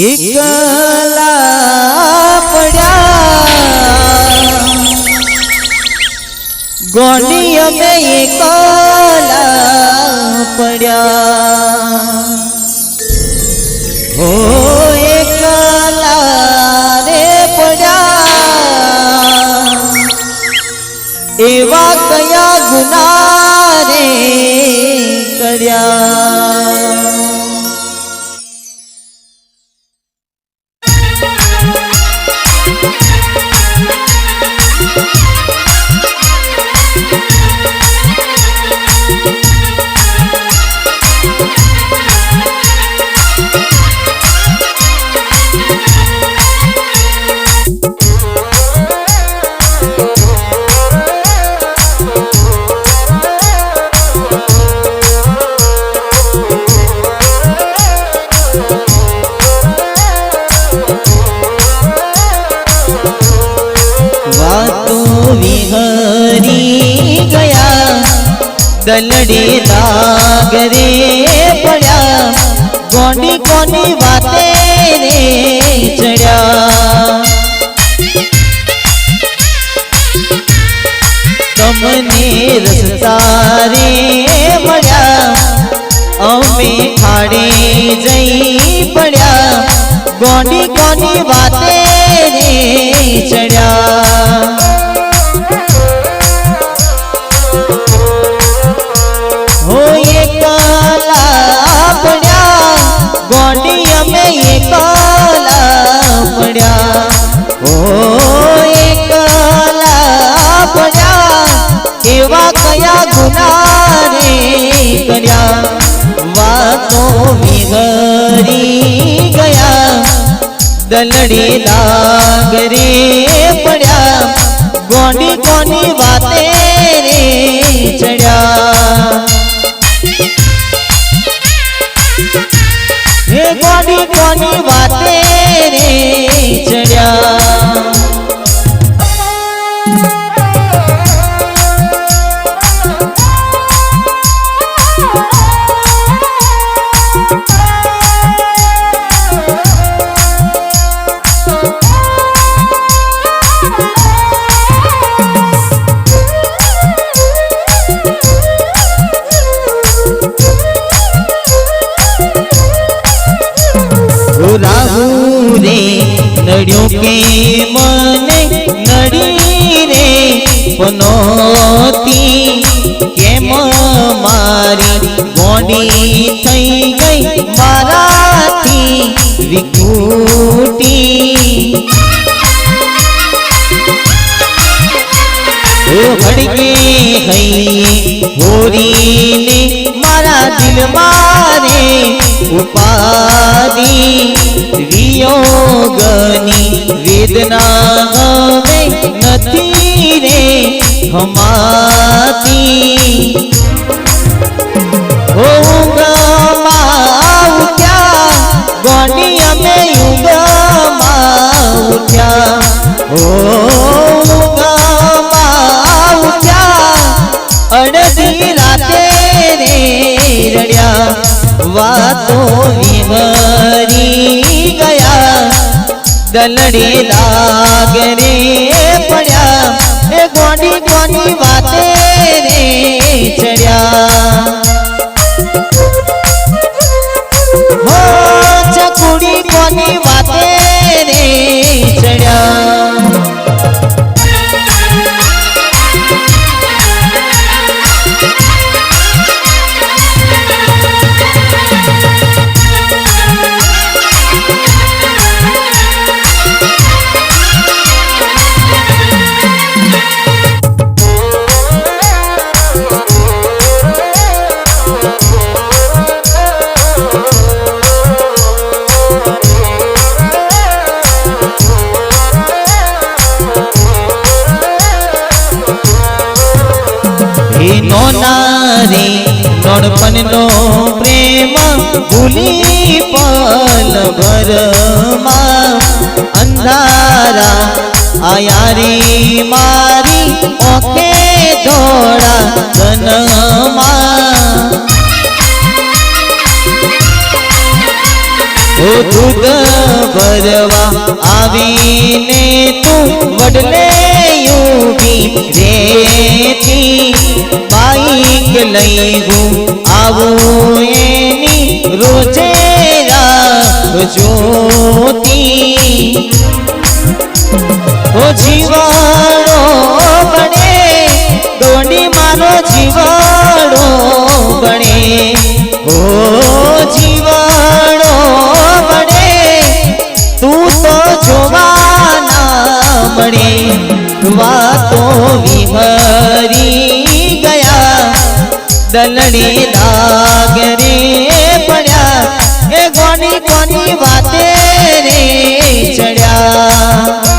एकला पड़ा गोंडी में एकला पड़ा हो एकला रे पड़ा एवा कया गुनाह रे कर्या दलड़े दाग रे पड़ा गोंडी कोनी बाते रे चढ़ा तमने रस्ता रे मड़ा अमे खाड़े जई पड़ा गोंडी कोनी बाते रे चढ़ा गोंडिया में ये काला पड़ा ओ एकला पड़ा केवा कया गुनाह रे कर्या वातों बिगड़ी गया दलड़े दाग रे पड़ा गोंडी कोनी बाते रे चढ़ा गोंडी कोनी बाते रे चढ़ा राहु रे नड़ियों के मने नड़ी रे पनोती के मारी गोंडी थई गई माराती विकूटी ओ हड़के हई होरी ने मारा दिल मारे उपाधि वियोगनी वेदना हमें नथी रे हमाती होगा माऊ क्या गोंडिया में युगा माऊ क्या होगा माऊ क्या अड़दी राते रे रड़िया वातों बिगड़ी गया दलड़े दाग रे पड़ा गोंडी कोनी बाते रे चढ़ा हो चकुड़ी कोनी बाते रे चढ़ा रे नोड़पन नो प्रेम भूली पल भर अंधारा आया रे मारी ओके दौड़ा गनमा ભરવા આવીને તું વડલે ઊભી રેતી બાઈક લઈ હું આવું એની રોજે રાહ જોતી ઓ જીવાડો બને દોડી મારો જીવાડો બને ઓ જીવાડો બને તું તો જોવાના મળે વાતો વિહરી ગયા દલડે દાગરે પડ્યા એ કોની કોની વાતે રે ચડ્યા